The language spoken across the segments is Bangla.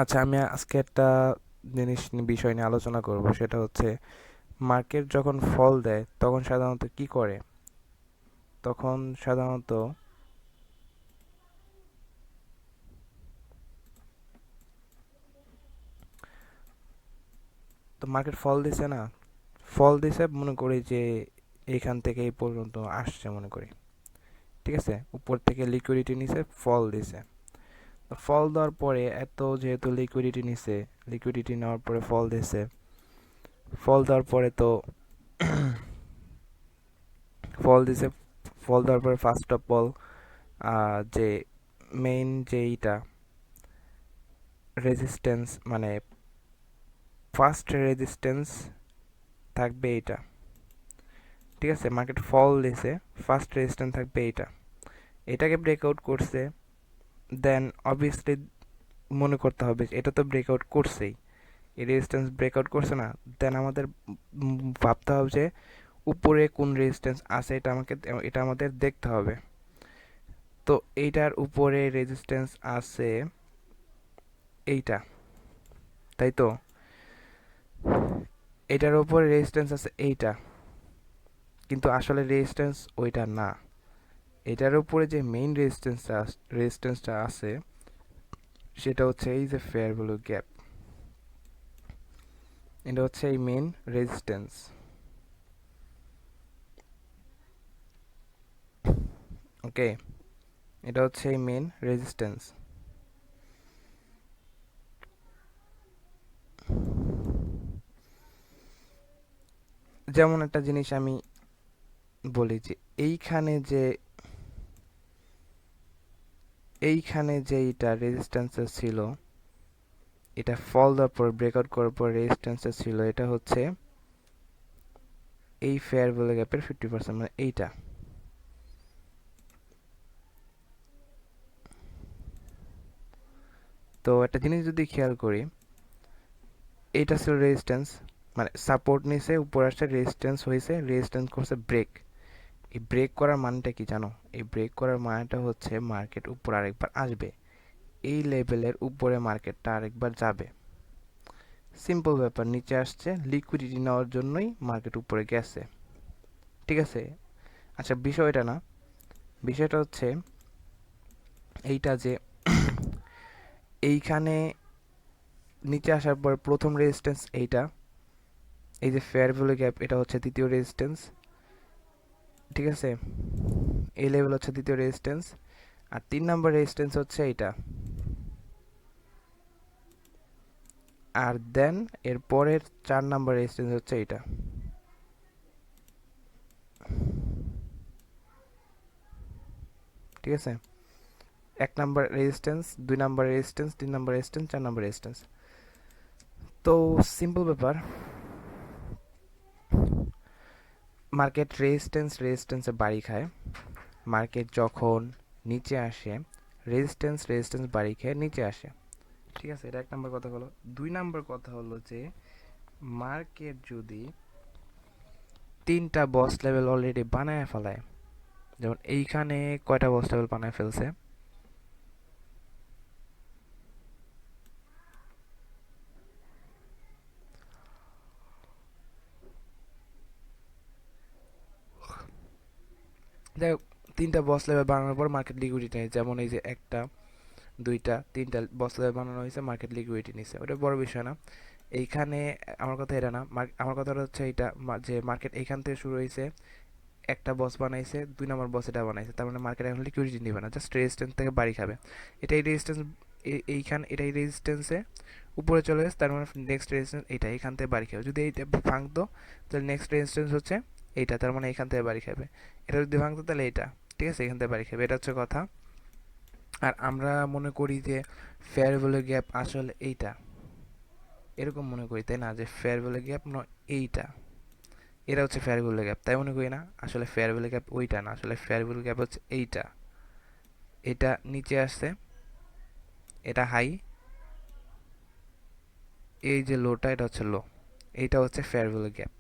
আচ্ছা, আমি আজকে একটা বিষয় নিয়ে আলোচনা করব, সেটা হচ্ছে মার্কেট যখন ফল দেয় তখন সাধারণত কি করে। তখন সাধারণত তো মার্কেট ফল দিছে না, ফল দিছে মনে করি যে এইখান থেকে এই পর্যন্ত আসছে মনে করি, ঠিক আছে, উপর থেকে লিকুইডিটি নিছে, ফল দিছে। তো ফল দেওয়ার পরে এত যেহেতু লিকুইডিটি নিছে, লিকুইডিটি নেওয়ার পরে ফল দিছে, ফল দেওয়ার পরে তো ফল দিছে, ফল দেওয়ার পরে ফার্স্ট অফ অল যে মেইন যেইটা রেজিস্ট্যান্স, মানে ফার্স্ট রেজিস্ট্যান্স থাকবে এইটা, ঠিক আছে। মার্কেট ফল দিছে, ফার্স্ট রেজিস্ট্যান্স থাকবে এইটা, এটাকে ব্রেকআউট করছে, দেন অবভিয়াসলি মনে করতে হবে যে এটা তো ব্রেকআউট করছেই, এই রেজিস্ট্যান্স ব্রেকআউট করছে না, দেন আমাদের ভাবতে হবে যে উপরে কোন রেজিস্ট্যান্স আছে, এটা আমাদের দেখতে হবে। তো এইটার উপরে রেজিস্ট্যান্স আছে এইটা, তাই তো, এটার উপরে রেজিস্ট্যান্স আছে এইটা, কিন্তু আসলে রেজিস্ট্যান্স ওইটা না। এটার উপরে যে মেইন রেজিস্ট্যান্সটা আছে সেটা হচ্ছে এই যে ফেয়ার ভ্যালু গ্যাপ, এটা হচ্ছে এই মেইন রেজিস্ট্যান্স। ওকে, এটা হচ্ছে এই মেইন রেজিস্ট্যান্স। যেমন একটা জিনিস আমি বলি যে এইখানে যে এটা রেজিস্ট্যান্সের ছিল, এটা ফল দেওয়ার পর ব্রেকআউট করার পর রেজিস্ট্যান্সের ছিল, এটা হচ্ছে এই ফেয়ার ভ্যালু গ্যাপের 50%, মানে এইটা। তো একটা জিনিস যদি খেয়াল করি, এইটা ছিল রেজিস্ট্যান্স, মানে সাপোর্ট নিছে, উপর আসছে, রেজিস্ট্যান্স হয়েছে, রেজিস্ট্যান্স করছে ব্রেক। এই ব্রেক করার মানেটা কি জানো? এই ব্রেক করার মানেটা হচ্ছে মার্কেট উপর আরেকবার আসবে, এই লেভেলের উপরে মার্কেটটা আরেকবার যাবে। সিম্পল ব্যাপার, নিচে আসছে, লিকুইডিটি নেওয়ার জন্যই মার্কেট উপরে গেছে, ঠিক আছে। আচ্ছা, বিষয়টা না, বিষয়টা হচ্ছে এইটা যে এইখানে নিচে আসার পর প্রথম রেজিস্ট্যান্স এইটা, এই যে ফেয়ার ভ্যালু গ্যাপ, এটা হচ্ছে দ্বিতীয় রেজিস্ট্যান্স, ঠিক আছে। এই লেভেল হচ্ছে দ্বিতীয় রেজিস্ট্যান্স, আর 3 নম্বর রেজিস্ট্যান্স হচ্ছে এইটা। আর দেন এর পরের 4 নম্বর রেজিস্ট্যান্স হচ্ছে এইটা, ঠিক আছে। 1 নম্বর রেজিস্ট্যান্স, 2 নম্বর রেজিস্ট্যান্স, 3 নম্বর রেজিস্ট্যান্স, 4 নম্বর রেজিস্ট্যান্স। তো সিম্পল ব্যাপার, মার্কেট রেজিস্ট্যান্সে বাড়ি খায়, মার্কেট যখন নিচে আসে রেজিস্ট্যান্স বাড়ি খেয়ে নিচে আসে, ঠিক আছে। এটা 1 নম্বর কথা হলো। 2 নম্বর কথা হলো যে মার্কেট যদি 3টা বস লেভেল অলরেডি বানায় ফেলায়, যেমন এইখানে কয়টা বস লেভেল বানায় ফেলছে, যাই হোক, 3টা বস লেভেল বানানোর পর মার্কেট লিকুইডিটি নেয়, যেমন এই যে 1টা 2টা 3টা বস লেভেল বানানো হয়েছে, মার্কেট লিকুইডিটি নিছে, ওটা বড় বিষয় না। এইখানে আমার কথা এটা না, আমার কথাটা হচ্ছে এইটা, যে মার্কেট এইখান থেকে শুরু হয়েছে, একটা বস বানাইছে, 2 নম্বর বস এটা বানাইছে, তার মানে মার্কেট এখন লিকুইডিটি নিবে না, জাস্ট রেজিস্ট্যান্স থেকে বাড়ি খাবে। এটাই রেজিস্ট্যান্স, এটাই রেজিস্ট্যান্সে উপরে চলে গেছে, তার মানে নেক্সট রেজিস্ট্যান্স এইটা, এখান থেকে বাড়ি খাবে। যদি এইটা ভাঙতো তাহলে নেক্সট রেজিস্ট্যান্স হচ্ছে এইটা, তার মানে এখান থেকে বাড়ি খাবে। এটা যদি ভাঙতো তাহলে এইটা, ঠিক আছে, এখান থেকে বাড়ি খাবে, এটা হচ্ছে কথা। আর আমরা মনে করি যে ফেয়ার ভ্যালু গ্যাপ আসলে এইটা, এরকম মনে করি তাই না, যে ফেয়ার ভ্যালু গ্যাপ নয় এইটা, এটা হচ্ছে ফেয়ার ভ্যালু গ্যাপ, তাই মনে করি না। আসলে ফেয়ার ভ্যালু গ্যাপ ওইটা না, আসলে ফেয়ার ভ্যালু গ্যাপ হচ্ছে এইটা, এটা নিচে আসছে, এটা হাই, এই যে লোটা এটা হচ্ছে লো, এইটা হচ্ছে ফেয়ার ভ্যালু গ্যাপ।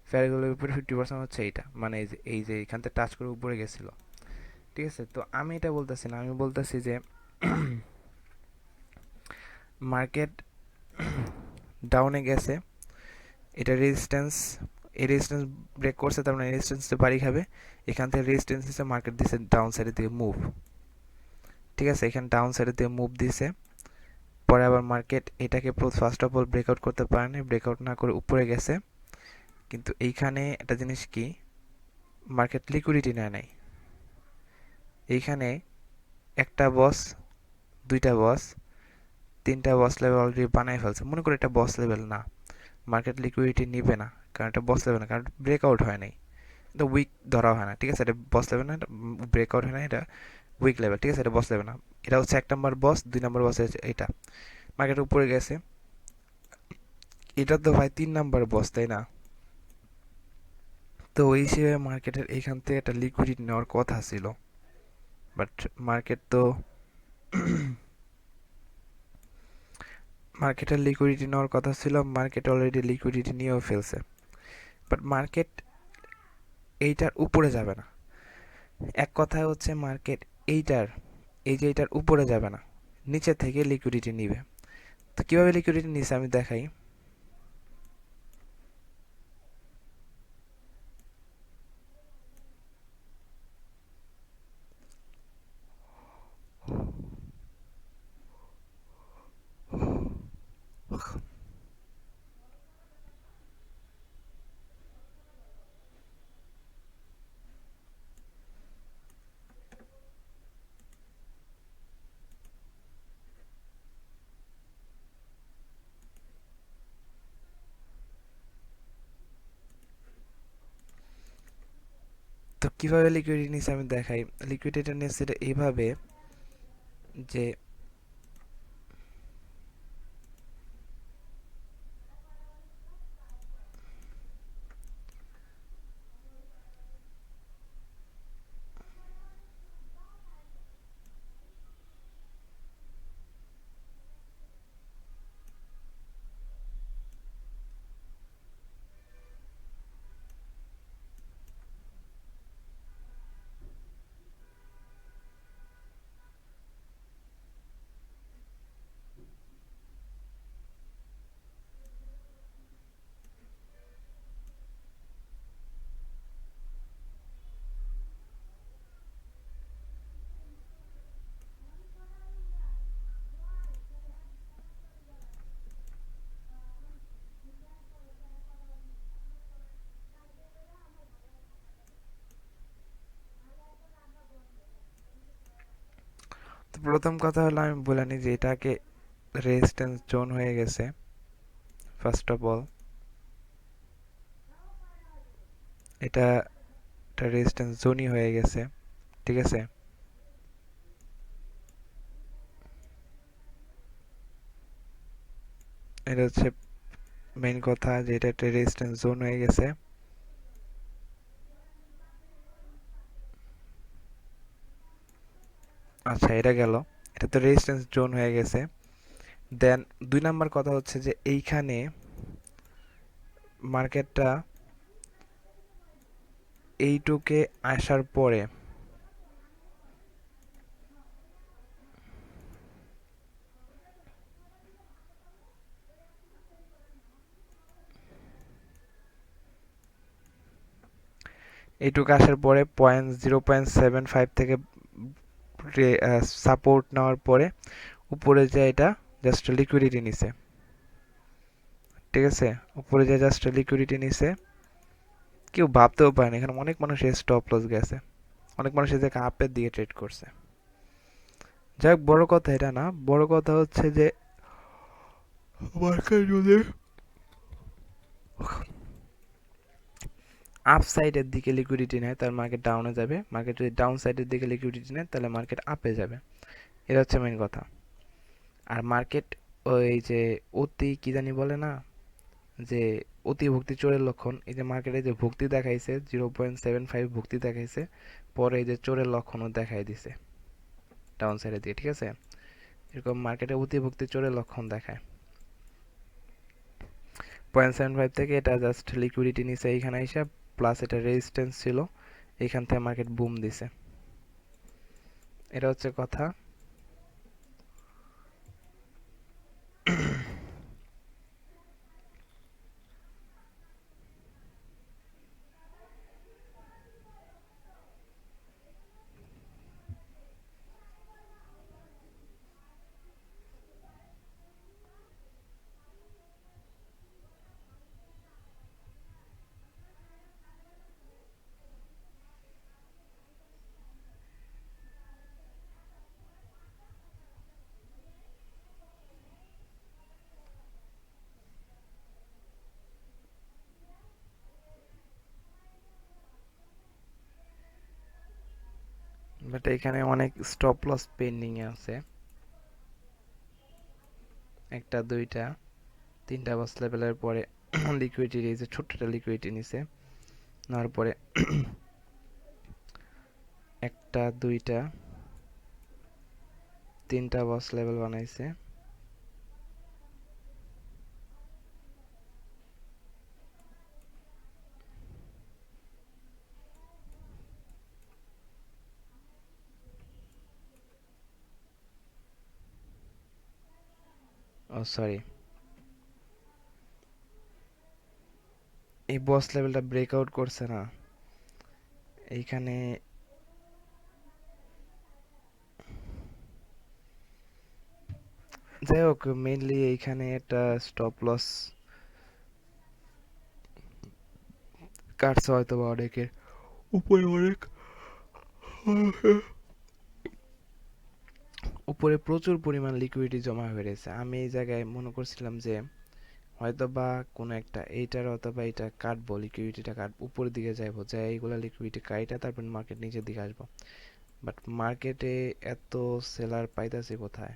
ফেয়ার ভ্যালুর উপরে 50% হচ্ছে এইটা, মানে এই যে এখান থেকে টাচ করে উপরে গেছিল, ঠিক আছে। তো আমি এটা বলতেছি না, আমি বলতেছি যে মার্কেট ডাউনে গেছে, এটা রেজিস্ট্যান্স, এই রেজিস্ট্যান্স ব্রেক করছে, তার মানে রেজিস্ট্যান্সে বাড়ি খাবে। এখান থেকে রেজিস্ট্যান্স দিচ্ছে, মার্কেট দিচ্ছে ডাউন সাইডের দিকে মুভ। ঠিক আছে, এখানে ডাউন সাইডের দিকে মুভ দিছে। পরে আবার মার্কেট এটাকে ফার্স্ট অফ অল ব্রেকআউট করতে পারেনি, ব্রেকআউট না করে উপরে গেছে। কিন্তু এইখানে একটা জিনিস কি, মার্কেট লিকুইডিটি নেয় নাই। এইখানে একটা বস, দুইটা বস, তিনটা বস লেভেল অলরেডি বানাই ফেলছে। মনে করি এটা বস লেভেল না, মার্কেট লিকুইডিটি নিবে না, কারণ এটা বস লেভেল না, কারণ ব্রেকআউট হয় নাই। এটা উইক ধরা হয় না, ঠিক আছে, এটা বস লেভেল না, এটা ব্রেকআউট হয় না, এটা উইক লেভেল, ঠিক আছে, এটা বস লেভেল না। এটা হচ্ছে 1 নম্বর বস, 2 নম্বর বস হচ্ছে এটা। মার্কেট উপরে গেছে, এটা তো ভাই 3 নম্বর বস, তাই না? তো ওই হিসেবে মার্কেটের এখান থেকে একটা লিকুইডিটি নেওয়ার কথা ছিল, বাট মার্কেট তো মার্কেটের লিকুইডিটি নেওয়ার কথা ছিল, মার্কেট অলরেডি লিকুইডিটি নিয়েও ফেলছে। বাট মার্কেট এইটার উপরে যাবে না। এক কথায় হচ্ছে মার্কেট এইটার, এই যে এইটার উপরে যাবে না, নিচে থেকে লিকুইডিটি নিবে। তো কীভাবে লিকুইডিটি নিছে আমি দেখাই। তো কীভাবে লিকুইডিটি নিছে আমি দেখাই। লিকুইডিটি নিচ্ছে এইভাবে যে তো প্রথম কথা হলো আমি বলে নিই যে এটাকে রেজিস্ট্যান্স জোন হয়ে গেছে। ফার্স্ট অফ অল এটা একটা রেজিস্ট্যান্স জোনই হয়ে গেছে, ঠিক আছে। এটা হচ্ছে মেইন কথা, যে এটা একটা রেজিস্ট্যান্স জোন হয়ে গেছে। আচ্ছা, এটা গেল, এটা তো রেজিস্ট্যান্স জোন হয়ে গেছে। দেন 2 নম্বর কথা হচ্ছে যে এইখানে মার্কেটটা এইটুকে আসার পরে এইটুকু আসার পরে 0.75 থেকে সাপোর্ট নেওয়ার পরে উপরে যে এটা জাস্ট লিকুইডিটি নিছে, ঠিক আছে। উপরে যে জাস্ট লিকুইডিটি নিছে, কেউ ভাবতেও পারেনি, এখানে অনেক মানুষের স্টপ লস গেছে, অনেক মানুষ এটাকে আপের দিকে ট্রেড করছে। যাই হোক, বড় কথা এটা না, বড় কথা হচ্ছে যে মার্কেট যদি আপ সাইডের দিকে লিকুইডিটি নেয় তার মার্কেট ডাউনে যাবে, মার্কেট যদি ডাউন সাইডের দিকে লিকুইডিটি নেয় তাহলে মার্কেট আপে যাবে। এটা হচ্ছে মেইন কথা। আর মার্কেট ওই যে অতি কি জানি বলে না, যে অতি ভক্তি চোরের লক্ষণ, এই যে মার্কেটে যে ভক্তি দেখাইছে 0.75 ভক্তি দেখাইছে, পরে এই যে চোরের লক্ষণও দেখাই দিছে ডাউন সাইডে দিয়ে, ঠিক আছে। এরকম মার্কেটে অতি ভক্তি চোরের লক্ষণ দেখায়। 0.75 থেকে এটা জাস্ট লিকুইডিটি নিছে এইখানে এসে, প্লাস এটা রেজিস্ট্যান্স ছিল, এখান থেকে মার্কেট বুম দিছে। এটা হচ্ছে কথা। বাট এখানে অনেক স্টপ লস পেন্ডিং এ আছে। একটা, দুইটা, তিনটা বস লেভেলের পরে লিকুইডিটি নিয়েছে, ছোট্টটা লিকুইডিটি নিছে, নেওয়ার পরে একটা, দুইটা, তিনটা বস লেভেল বানাইছে। ও সরি, এই বস লেভেলটা ব্রেকআউট করছে না এইখানে। যাই হোক, মেইনলি এইখানে একটা স্টপ লস কাটছে হয়তো বা অনেকের, উপরে অনেক, উপরে প্রচুর পরিমাণ লিকুইডিটি জমা হয়ে রয়েছে। আমি এই জায়গায় মনে করছিলাম যে হয়তো বা কোনো একটা এইটার অথবা এটা কাটবো, লিকুইডিটিটা কাটবো, উপরের দিকে যাইবো, যাই এইগুলা লিকুইডিটি কাইটা তারপর মার্কেট নিচের দিকে আসবো। বাট মার্কেটে এত সেলার পাইতাছি কোথায়?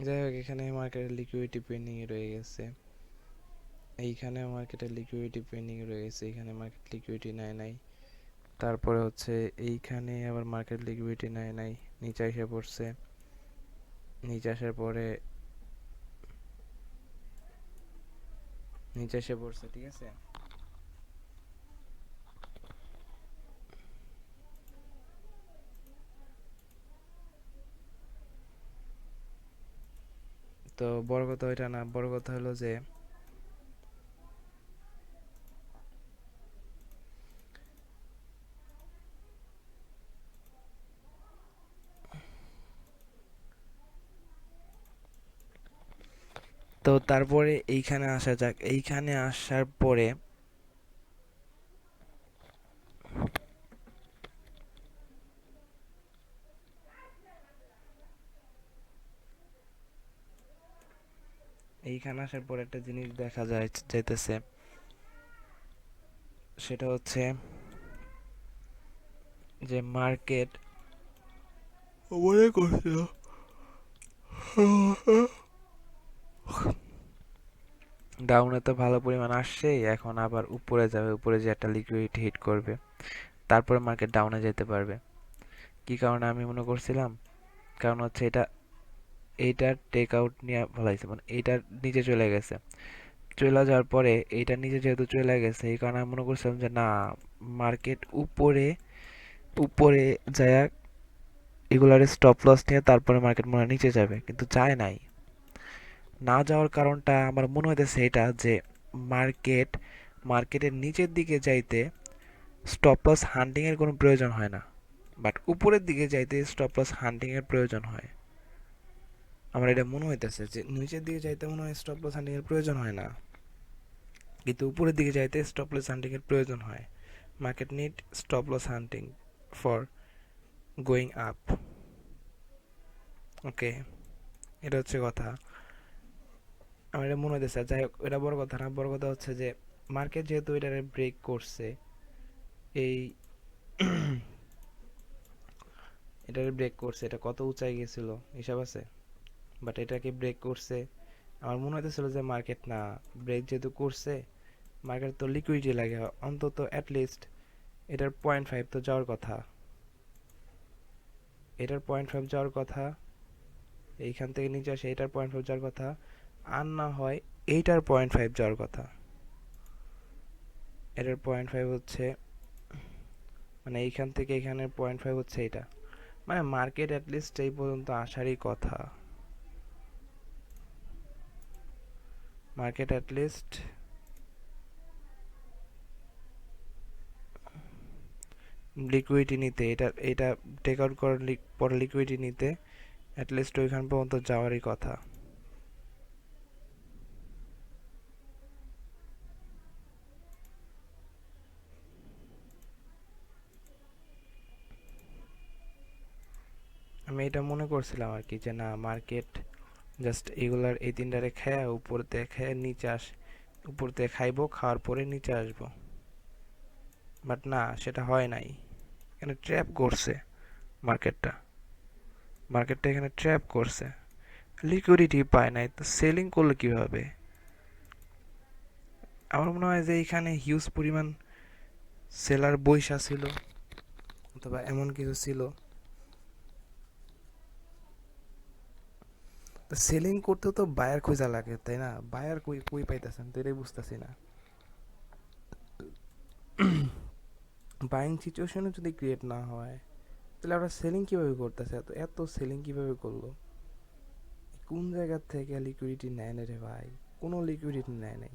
যাই হোক, এখানে মার্কেটের লিকুইডিটি পেন্ডিং এ রয়ে গেছে, এইখানে মার্কেটের লিকুইডিটি পেন্ডিং এ রয়ে গেছে, এইখানে মার্কেট লিকুইডিটি নেয় নাই। তারপরে হচ্ছে এইখানে আবার মার্কেট লিকুইডিটি নেয় নাই, নিচে এসে পড়ছে, নিচে আসার পরে নিচে এসে পড়ছে, ঠিক আছে। তো বড় কথা ওইটা না, বড় কথা হলো যে তো তারপরে এইখানে আসা যাক, এইখানে আসার পরে এইখানে আসার পরে একটা জিনিস দেখা যায় যাইতেছে, সেটা হচ্ছে যে মার্কেট মনে করছিল ডাউনে তো ভালো পরিমাণ আসছে, এখন আবার উপরে যাবে, উপরে যে একটা লিকুইডিটি হিট করবে, তারপরে মার্কেট ডাউনে যেতে পারবে। কি কারণে আমি মনে করছিলাম, কারণ হচ্ছে এটা, এইটার টেক আউট নিয়ে ফেলাইছে, মানে এইটার নিচে চলে গেছে, চলে যাওয়ার পরে এইটার নিচে যেহেতু চলে গেছে, এই কারণে আমি মনে করছিলাম যে না, মার্কেট উপরে উপরে যায়, এগুলার স্টপ লস নিয়ে তারপরে মার্কেট মনে হয় নিচে যাবে, কিন্তু যায় নাই। না যাওয়ার কারণটা আমার মনে হইতেছে এটা যে মার্কেট মার্কেটের নিচের দিকে যাইতে স্টপ লস হান্টিং এর কোনো প্রয়োজন হয় না, বাট উপরের দিকে যাইতে স্টপ লস হান্টিং এর প্রয়োজন হয়। আমার এটা মনে হইতেছে যে নিচের দিকে যাইতে মনে হয় স্টপ লস হান্টিং এর প্রয়োজন হয় না, কিন্তু উপরের দিকে যাইতে স্টপ লস হান্টিং এর প্রয়োজন হয়। Market need stop loss hunting for going up. Okay, এটা হচ্ছে কথা। আমার এটা মনে হইতেছে, যাই হোক এটা বড় কথা না, বড় কথা হচ্ছে যে মার্কেট যেহেতু এটারে ব্রেক করছে, এই এটারে ব্রেক করছে, এটা কত উঁচাই গেছিল হিসাব আছে, বাট এটাকে ব্রেক করছে। আমার মনে হইতেছিল যে মার্কেট না, ব্রেক যেহেতু করছে, মার্কেট তো লিকুইডিটি লাগে, অন্তত অ্যাটলিস্ট এটার 0.5 তো যাওয়ার কথা, এটার 0.5 যাওয়ার কথা, এইখান থেকে নিচে আসে এটার 0.5 যাওয়ার কথা, আর না হয় এইটার 0.5 যাওয়ার কথা, এটার 0.5 হচ্ছে, মানে এইখান থেকে এখানে 0.5 হচ্ছে এটা, মানে মার্কেট অ্যাটলিস্ট এই পর্যন্ত আসারই কথা, মার্কেট অ্যাটলিস্ট লিকুইডিটি নিতে, এটা টেক আউট করার পরে লিকুইডিটি নিতে অ্যাটলিস্ট ওইখান পর্যন্ত যাওয়ারই কথা। আমি এটা মনে করছিলাম আর কি, যে না মার্কেট জাস্ট এগুলার এই তিনটারে খায় উপর দিয়ে খায় নিচে উপর দিয়ে খাইবো, খাওয়ার পরে নিচে আসবো, বাট না সেটা হয় নাই, এখানে ট্র্যাপ করছে মার্কেটটা, মার্কেটটা এখানে ট্র্যাপ করছে, লিকুইডিটি পায় নাই, তো সেলিং করলো কিভাবে? আমার মনে হয় যে এখানে হিউজ পরিমাণ সেলার বইসা ছিল, অথবা এমন কিছু ছিল, তো সেলিং করতে তো বায়ার খোঁজা লাগে তাই না, বায়ার কই কই পাইতেছেন তো এটাই বুঝতেছি না। বাইং সিচুয়েশনে যদি ক্রিয়েট না হয় তাহলে আমরা সেলিং কিভাবে করতেছে, এত এত সেলিং কিভাবে করলো, কোন জায়গা থেকে লিকুইডিটি নেয় না রে ভাই, কোনো লিকুইডিটি নেয় নাই,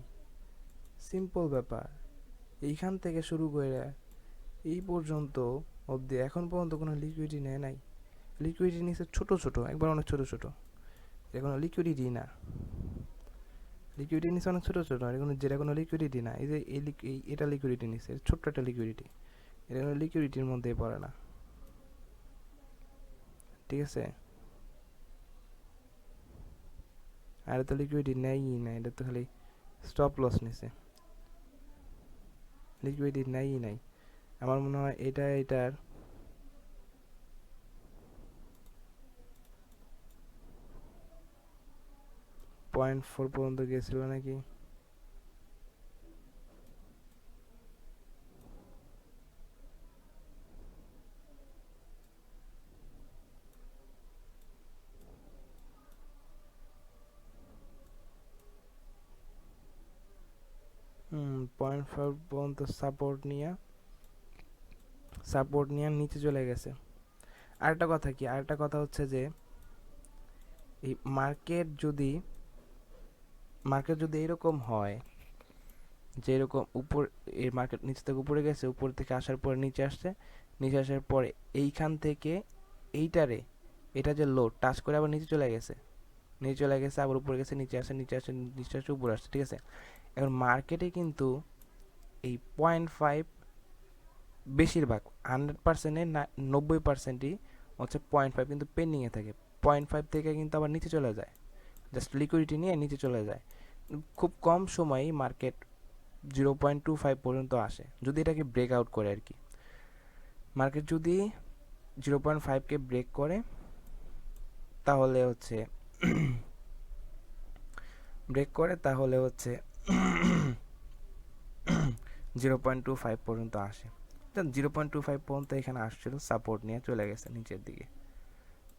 সিম্পল ব্যাপার, এইখান থেকে শুরু করে এই পর্যন্ত অবধি এখন পর্যন্ত কোনো লিকুইডিটি নেয় নাই, লিকুইডিটি নিচ্ছে ছোট ছোট, একবার অনেক ছোট ছোট, এটা কোনো লিকুইডিটি না, লিকুইডিটি নিচ্ছে অনেক ছোট ছোট, যেটা কোনো লিকুইডিটি না, এই যে এটা লিকুইডিটি নিচ্ছে, ছোট্ট একটা লিকুইডিটি, এটা কোনো লিকুইডিটির মধ্যেই পড়ে না, ঠিক আছে, আর তো লিকুইডিটি নেয়ই না, এটা তো খালি স্টপ লস নিছে, লিকুইডিটি নেয়ই নাই, আমার মনে হয় এটার 0.4 পর্যন্ত গিয়েছিল নাকি, হুম, 0.4 পর্যন্ত সাপোর্ট নিয়ে নিচে চলে গেছে। আরেকটা কথা কি, আরেকটা কথা হচ্ছে যে এই মার্কেট যদি এরকম হয়, যে এরকম উপর, এই মার্কেট নিচ থেকে উপরে গেছে, উপর থেকে আসার পরে নিচে আসছে, নিচে আসার পরে এইখান থেকে এইটারে, এটা যে লো টাচ করে আবার নিচে চলে গেছে, নিচে চলে গেছে আবার উপরে গেছে, নিচে আসে, নিচে আসে, নিচে আসে, উপরে আসছে, ঠিক আছে, এখন মার্কেটে কিন্তু এই 0.5 বেশিরভাগ 100%-এর 90%ই হচ্ছে 0.5 কিন্তু পেন্ডিংয়ে থাকে, 0.5 থেকে কিন্তু আবার নিচে চলে যায়, জাস্ট লিকুইডিটি নিয়ে নিচে চলে যায়, খুব কম সময়ই মার্কেট 0.25 পর্যন্ত আসে, যদি এটাকে ব্রেক আউট করে আর কি, মার্কেট যদি 0.5কে ব্রেক করে তাহলে হচ্ছে তাহলে হচ্ছে 0.25 পর্যন্ত আসে, 0.25 পর্যন্ত এখানে আসছিল, সাপোর্ট নিয়ে চলে গেছে নিচের দিকে,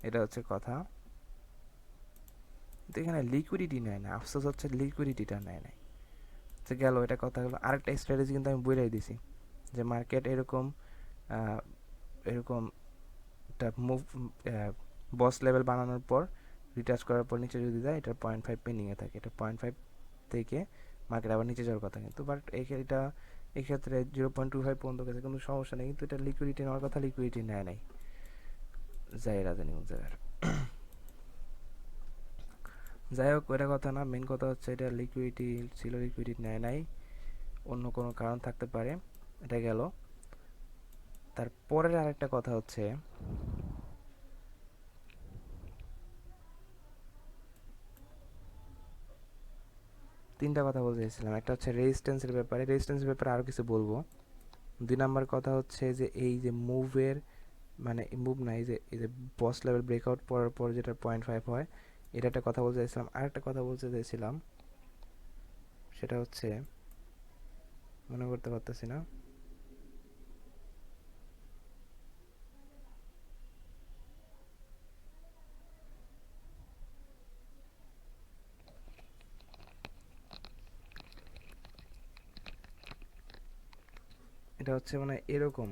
এটা হচ্ছে কথা, তো এখানে লিকুইডিটি নেয় না, আফসোস হচ্ছে লিকুইডিটিটা নেয় নাই, তো গেল এটা কথা হলো। আরেকটা স্ট্র্যাটেজি কিন্তু আমি বলেই দিছি, যে মার্কেট এরকম এরকম একটা মুভ, বস লেভেল বানানোর পর রিটাচ করার পর নিচে যদি যায়, এটা 0.5 পেন্ডিংয়ে থাকে, এটা 0.5 থেকে মার্কেট আবার নিচে যাওয়ার কথা, কিন্তু বাট এটা এক্ষেত্রে 0.25 পর্যন্ত গেছে, কিন্তু সমস্যা নেই, কিন্তু এটা লিকুইডিটি নেওয়ার কথা, লিকুইডিটি নেয় নাই, যাই রাজধানী জায়গার যাই হোক, ওইটা কথা না, মেন কথা হচ্ছে এটা লিকুইডিটি ছিল, লিকুইডিটি নেয় নাই, অন্য কোনো কারণ থাকতে পারে, এটা গেল। তারপরের আরেকটা কথা হচ্ছে, তিনটা কথা বলতে চাইছিলাম, একটা হচ্ছে রেজিস্ট্যান্সের ব্যাপারে, রেজিস্ট্যান্সের ব্যাপারে আরও কিছু বলবো। দুই নাম্বার কথা হচ্ছে যে এই যে মুভের, মানে মুভ না, এই যে বস লেভেল ব্রেকআউট পড়ার পর যেটা 0.5 হয়, এটা একটা কথা বলতে চাইছিলাম। আরেকটা কথা বলতে চাইছিলাম, সেটা হচ্ছে মনে করতে পারতেছি না, এটা হচ্ছে মানে এরকম।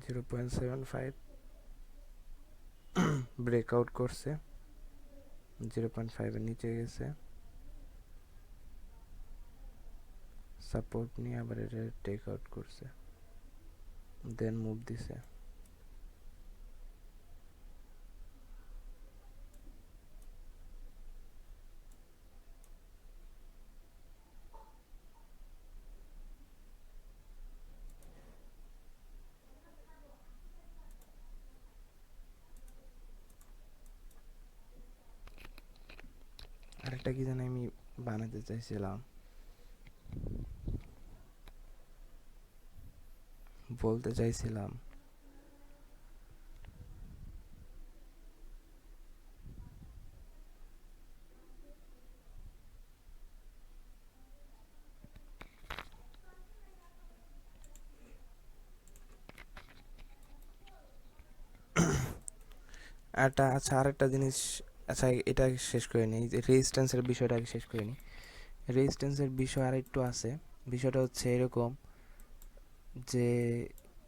0.75 ব্রেকআউট করছে, 0.5 এর নিচে গেছে, সাপোর্ট নিয়ে আবার এটা টেক আউট করছে, দেন মুভ দিছে। আরেকটা কি জানি আমি বানাতে চাইছিলাম, বলতে চাইছিলাম। আচ্ছা আরেকটা জিনিস, আচ্ছা এটা আগে শেষ করে নিই, যে রেজিস্ট্যান্সের বিষয়টা আগে শেষ করে নিই। রেজিস্ট্যান্সের বিষয় আর একটু আছে। বিষয়টা হচ্ছে এরকম যে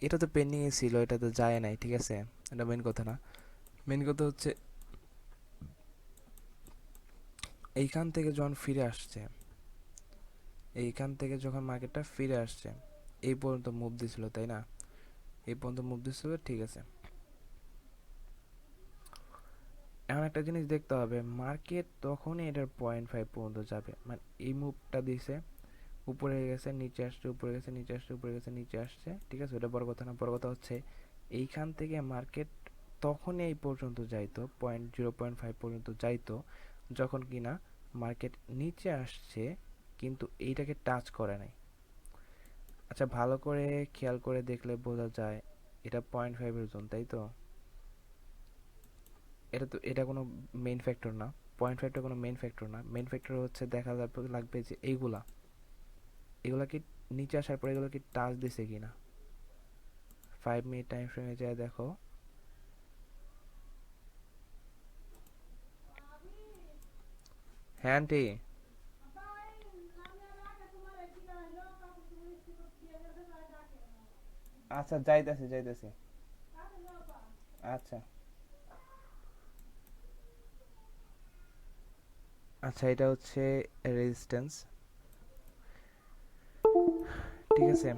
এটা তো পেন্ডিংয়ে ছিল, এটা তো যায় নাই, ঠিক আছে, এটা মেন কথা না। মেন কথা হচ্ছে এইখান থেকে যখন ফিরে আসছে, এইখান থেকে যখন মার্কেটটা ফিরে আসছে, এই পর্যন্ত মুভ দিছিল তাই না, এই পর্যন্ত মুভ দিছিল, ঠিক আছে। এখন একটা জিনিস দেখতে হবে, মার্কেট তখনই এটার 0.5 পর্যন্ত যাবে, মানে এই মুভটা দিছে, উপরে গেছে নিচে আসছে, উপরে গেছে নিচে আসছে, উপরে গেছে নিচে আসছে, ঠিক আছে, ওটা বড় কথা না। বড় কথা হচ্ছে এইখান থেকে মার্কেট তখনই এই পর্যন্ত যাইতো, 0.5 পর্যন্ত যাইতো, যখন কিনা মার্কেট নিচে আসছে কিন্তু এইটাকে টাচ করে নাই। আচ্ছা ভালো করে খেয়াল করে দেখলে বোঝা যায় এটা 0.5 এর জোন, তাই তো। এটা কোনো মেইন ফ্যাক্টর না, 0.5টা কোনো মেইন ফ্যাক্টর না। মেইন ফ্যাক্টর হচ্ছে দেখা লাগবে যে এইগুলা, এগুলা কি নিচে আসার পরে এগুলো কি টাচ দিছে কিনা। 5 মিনিট টাইম ফ্রেমে যায় দেখো, হ্যাঁ আন্টি। আচ্ছা যাইতেছি যাইতেছি। আচ্ছা আচ্ছা, এটা হচ্ছে রেজিস্ট্যান্স, ঠিক আছে।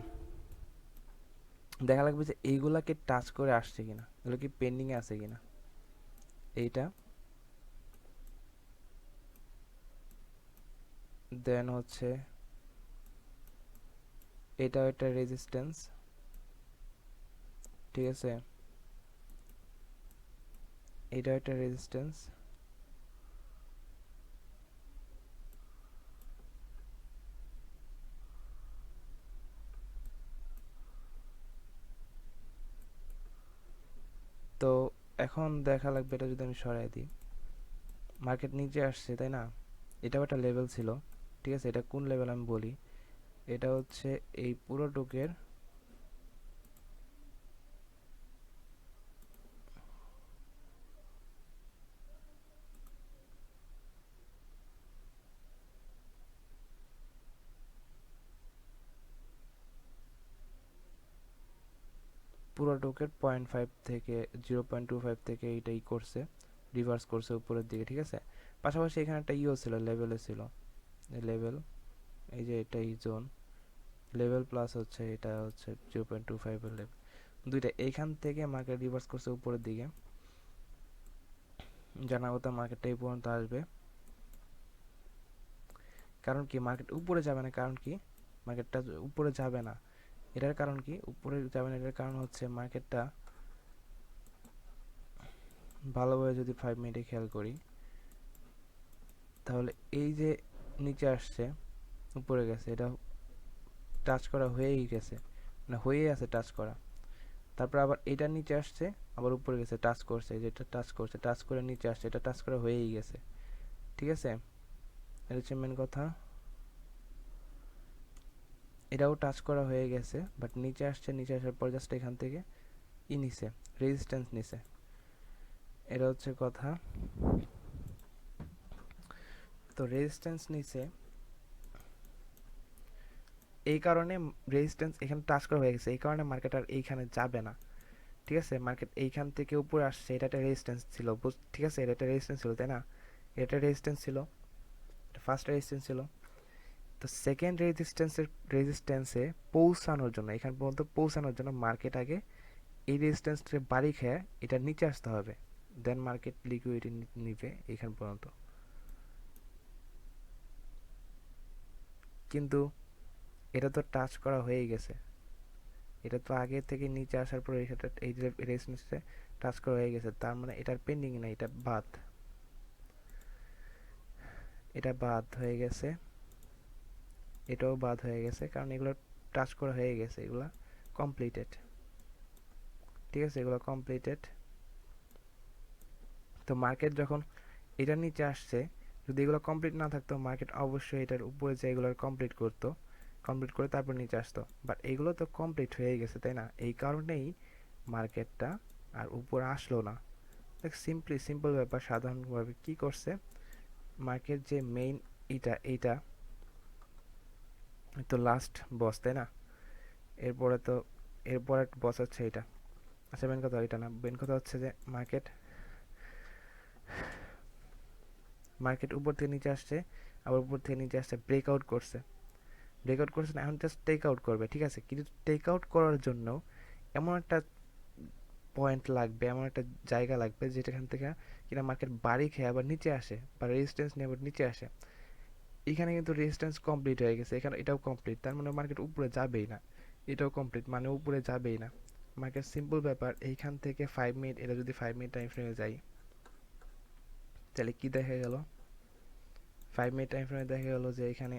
দেখা লাগবে যে এইগুলাকে টাচ করে আসছে কিনা, এগুলো কি পেন্ডিং এ আছে কিনা। এইটা দেন হচ্ছে এটাও একটা রেজিস্ট্যান্স, ঠিক আছে, এটাও একটা রেজিস্ট্যান্স। তো এখন দেখা লাগবে এটা যদি আমি সরাই দিই, মার্কেট নিচে আসছে তাই না, এটাও একটা লেভেল ছিল, ঠিক আছে। এটা কোন লেভেল আমি বলি, এটা হচ্ছে এই পুরো টুকের পুরো টোকের 0.5 থেকে 0.25 থেকে এইটাই করছে, রিভার্স করছে উপরের দিকে, ঠিক আছে। পাশাপাশি এখানে একটা ইও ছিল, লেভেলে ছিল, লেভেল, এই যে এটাই জোন, লেভেল প্লাস হচ্ছে এটা হচ্ছে 0.25 এর লেভেল, দুইটা এইখান থেকে মার্কেট রিভার্স করছে উপরের দিকে। জানা কথা মার্কেটটা এই পর্যন্ত আসবে, কারণ কি মার্কেট উপরে যাবে না, কারণ কি মার্কেটটা উপরে যাবে না, এটার কারণ কি উপরে যাবে না, এটার কারণ হচ্ছে মার্কেটটা ভালোভাবে যদি 5 মিনিটে খেয়াল করি, তাহলে এই যে নিচে আসছে উপরে গেছে, এটা টাচ করা হয়েই গেছে, মানে হয়েই আছে টাচ করা। তারপর আবার এটা নিচে আসছে, আবার উপরে গেছে, টাচ করছে, যেটা টাচ করছে, টাচ করে নিচে আসছে, এটা টাচ করা হয়েই গেছে। ঠিক আছে, এটা হচ্ছে মেন কথা। এটাও টাচ করা হয়ে গেছে, বাট নিচে আসছে, নিচে আসার পর জাস্ট এখান থেকে নিছে, রেজিস্ট্যান্স নিছে। এটা হচ্ছে কথা। তো রেজিস্ট্যান্স নিছে, এই কারণে রেজিস্ট্যান্স এখানে টাচ করা হয়ে গেছে, এই কারণে মার্কেট আর এইখানে যাবে না। ঠিক আছে, মার্কেট এইখান থেকে উপরে আসছে, এটা একটা রেজিস্ট্যান্স ছিল, ঠিক আছে, এটা একটা রেজিস্ট্যান্স ছিল, তাই না? এটা রেজিস্ট্যান্স ছিল, ফার্স্ট রেজিস্ট্যান্স ছিল। তো সেকেন্ড রেজিস্ট্যান্সে পৌঁছানোর জন্য, এখান পর্যন্ত পৌঁছানোর জন্য মার্কেট আগে এই রেজিস্ট্যান্সটা বাড়ি খেয়ে এটা নিচে আসতে হবে, দেন মার্কেট লিকুইডিটি নিবে এখান পর্যন্ত। কিন্তু এটা তো টাচ করা হয়েই গেছে, এটা তো আগে থেকে নিচে আসার পর এটা এই যে রেজিস্ট্যান্সে টাচ করা হয়ে গেছে, তার মানে এটার পেন্ডিং না, এটা বাদ, এটা বাদ হয়ে গেছে, এটাও বাদ হয়ে গেছে, কারণ এগুলো টাচ করা হয়ে গেছে, এগুলো কমপ্লিটেড। ঠিক আছে, এগুলো কমপ্লিটেড। তো মার্কেট যখন এটার নিচে আসছে, যদি এগুলো কমপ্লিট না থাকতো মার্কেট অবশ্যই এটার উপরে যে এগুলো কমপ্লিট করতো, কমপ্লিট করে তারপর নিচে আসতো, বাট এগুলো তো কমপ্লিট হয়ে গেছে, তাই না? এই কারণেই মার্কেটটা আর উপরে আসলো না। দেখ, সিম্পল ব্যাপার, সাধারণভাবে কি করছে মার্কেট, যে মেইন এইটা তো লাস্ট বস, তাই না? এরপরে তো এরপরে বস হচ্ছে এটা। আচ্ছা, মেন কথা এটা না, মেন কথা হচ্ছে যে মার্কেট মার্কেট উপর থেকে নিচে আসছে, আবার উপর থেকে নিচে আসছে, ব্রেকআউট করছে, ব্রেকআউট করছে না, এখন জাস্ট টেক আউট করবে। ঠিক আছে, কিন্তু টেক আউট করার জন্য এমন একটা পয়েন্ট লাগবে, এমন একটা জায়গা লাগবে যেখান থেকে কিনা মার্কেট বাড়ি খেয়ে আবার নিচে আসে, বা রেজিস্ট্যান্স নিয়ে আবার নিচে আসে। এখানে কিন্তু রেজিস্ট্যান্স কমপ্লিট হয়ে গেছে, এখানে এটাও কমপ্লিট, তার মানে মার্কেট উপরে যাবেই না। এটাও কমপ্লিট, মানে উপরে যাবেই না মার্কেট। সিম্পল ব্যাপার। এইখান থেকে 5 মিনিট, এটা যদি 5 মিনিট টাইম ফ্রেমে যাই, তাহলে কি দেখা গেল? 5 মিনিট টাইম ফ্রেমে দেখা গেল যে এখানে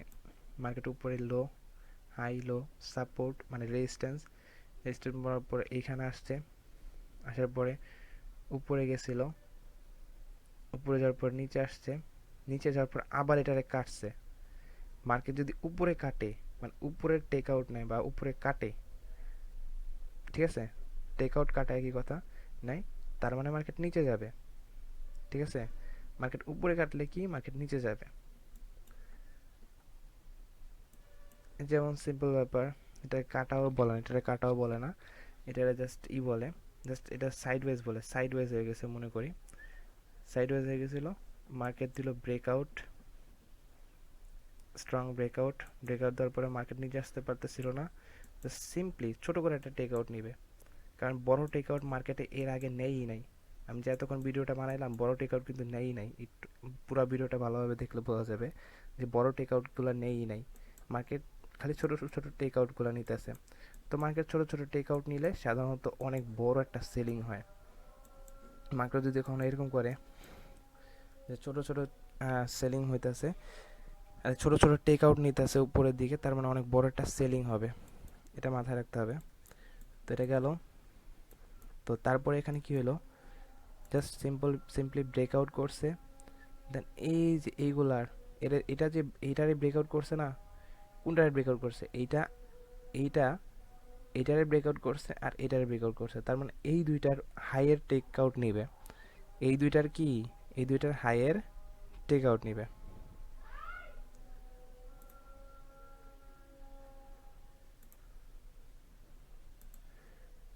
মার্কেট উপরে লো, হাই, লো, সাপোর্ট মানে রেজিস্ট্যান্স, রেজিস্ট্যান্স বলার পরে এইখানে আসছে, আসার পরে উপরে গেছিল, উপরে যাওয়ার পর নিচে আসছে, নিচে যাওয়ার পর আবার এটারে কাটছে। মার্কেট যদি উপরে কাটে, মানে উপরে টেক আউট নেয় বা উপরে কাটে, ঠিক আছে, টেক আউট কাটা একই কথা, নেয়, তার মানে মার্কেট নিচে যাবে। ঠিক আছে, মার্কেট উপরে কাটলে কি, মার্কেট নিচে যাবে। যেমন সিম্পল ব্যাপার, এটা কাটাও বলে না, এটা কাটাও বলে না, এটা জাস্ট বলে, জাস্ট এটা সাইডওয়েজ বলে, সাইডওয়েজ হয়ে গেছে মনে করি, সাইডওয়েজ হয়ে গেছিল। মার্কেট দিল ব্রেকআউট, স্ট্রং ব্রেকআউট, ব্রেকআউট দেওয়ার পরে মার্কেট নিচে আসতে পারতেছিল না, জাস্ট সিম্পলি ছোট করে একটা টেক আউট নিবে, কারণ বড় টেক আউট মার্কেটে এর আগে নেয়ই নাই। আমি যে এতক্ষণ ভিডিওটা বানাইলাম, বড় টেক আউট কিন্তু নেয়ই নাই, একটু পুরো ভিডিওটা ভালোভাবে দেখলে বোঝা যাবে যে বড় টেক আউটগুলো নেয়ই নাই মার্কেট, খালি ছোট ছোট টেক আউটগুলো নিতেছে। তো মার্কেট ছোট ছোট টেক আউট নিলে সাধারণত অনেক বড় একটা সেলিং হয়। মার্কেট যদি কখনো এরকম করে যে ছোট ছোট সেলিং হইতেছে, ছোট ছোট টেক আউট নিতেছে উপরের দিকে, তার মানে অনেক বড় একটা সেলিং হবে, এটা মাথায় রাখতে হবে। তো এটা গেল। তো তারপরে এখানে কি হলো, জাস্ট সিম্পলি ব্রেকআউট করছে, দেন এই যে এইগুলার, এটা যে এইটারে ব্রেকআউট করছে না, কোনটারে ব্রেকআউট করছে, এইটা এইটারে ব্রেকআউট করছে আর এটারে ব্রেকআউট করছে, তার মানে এই দুইটার হাইয়ের টেক আউট নিবে, এই দুইটার কি, এই দুইটার হাইয়ের টেক আউট নিবে।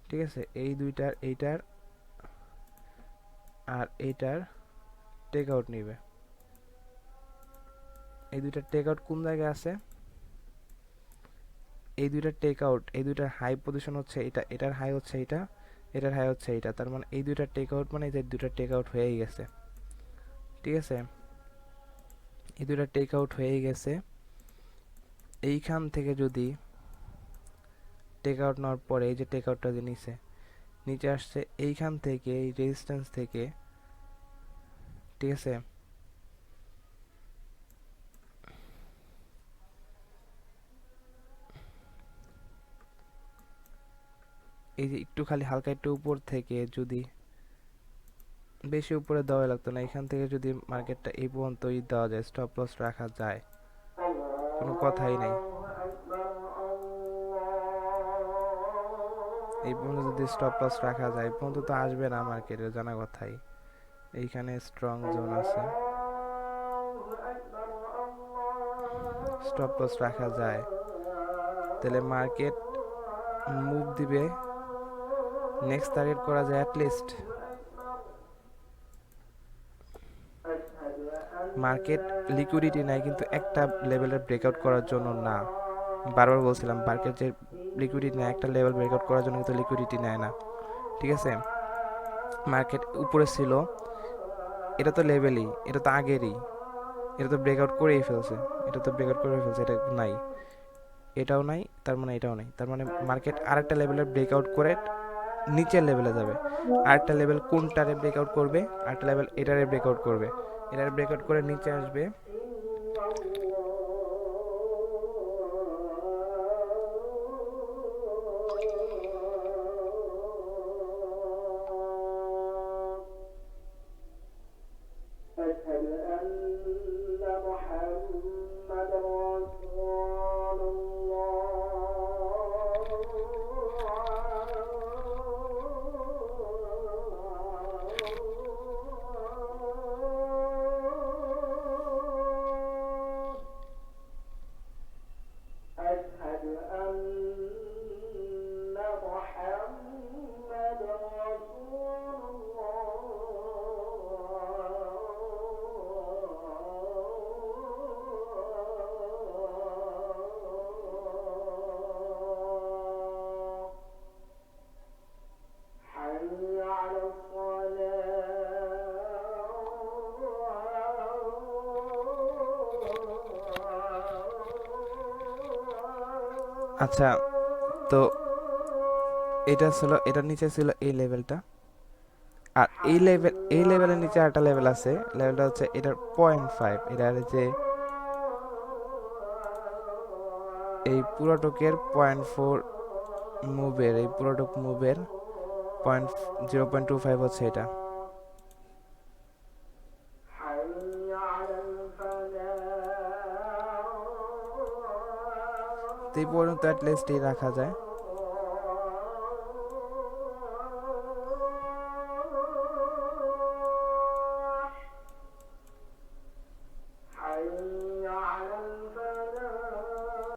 ঠিক আছে, এই দুইটার, এইটার আর এইটার টেক আউট নিবে। এই দুইটার টেক আউট কোন জায়গায় আছে, এই দুইটার টেক আউট, এই দুইটার হাই পজিশন হচ্ছে এটা, এটার হাই হচ্ছে এটা, এটার হাই হচ্ছে এটা, তার মানে এই দুইটার টেক আউট মানে যে দুইটার টেক আউট হয়েই গেছে। ঠিক আছে, এই দুইটা টেক আউট হয়ে গেছে। এইখান থেকে যদি টেক আউট নেওয়ার পরে এই যে টেক আউটটা যে নিচে নিচে আসছে, এইখান থেকে এই রেজিস্ট্যান্স থেকে, ঠিক আছে, এই যে একটু খালি হালকা একটু উপর থেকে যদি, বেশি উপরে দেওয়া লাগতো না, এখান থেকে যদি মার্কেটটা এই পর্যন্তই দেওয়া যায়, স্টপ লস রাখা যায়, কোনো কথাই নাই। এই পর্যন্ত যদি স্টপ লস রাখা যায়, এই পর্যন্ত তো আসবে না মার্কেটের, জানা কথাই। এইখানে স্ট্রং জোন আছে, স্টপ লস রাখা যায়, তাহলে মার্কেট মুভ দিবে। নেক্সট টার্গেট করা যায় অ্যাটলিস্ট, মার্কেট লিকুইডিটি নাই কিন্তু একটা লেভেলের ব্রেকআউট করার জন্য না। বারবার বলছিলাম মার্কেট যে লিকুইডিটি নেয় একটা লেভেল ব্রেকআউট করার জন্য, কিন্তু লিকুইডিটি নেয় না, ঠিক আছে। মার্কেট উপরে ছিল, এটা তো লেভেলই, এটা তো আগেরই, এটা তো ব্রেকআউট করেই ফেলছে, এটা তো ব্রেকআউট করে ফেলছে, এটা নাই, এটাও নাই, তার মানে এটাও নাই, তার মানে মার্কেট আরেকটা লেভেলের ব্রেকআউট করে নিচের লেভেলে যাবে। আরেকটা লেভেল কোনটারে ব্রেকআউট করবে, আরেকটা লেভেল এটারে ব্রেকআউট করবে, এটারে ব্রেকআউট করে নিচে আসবে। আচ্ছা, তো এটা ছিল, এটার নিচে ছিল এই লেভেলটা, আর এই লেভেলের নিচে একটা লেভেল আছে, লেভেলটা হচ্ছে এটার 0.5, এটার যে এই পুরোটকের 0.4 মুভের, এই পুরোটক মুভের 0.25 হচ্ছে এটা। তো এই পর্যন্ত অ্যাটলিস্ট এই রাখা যায়।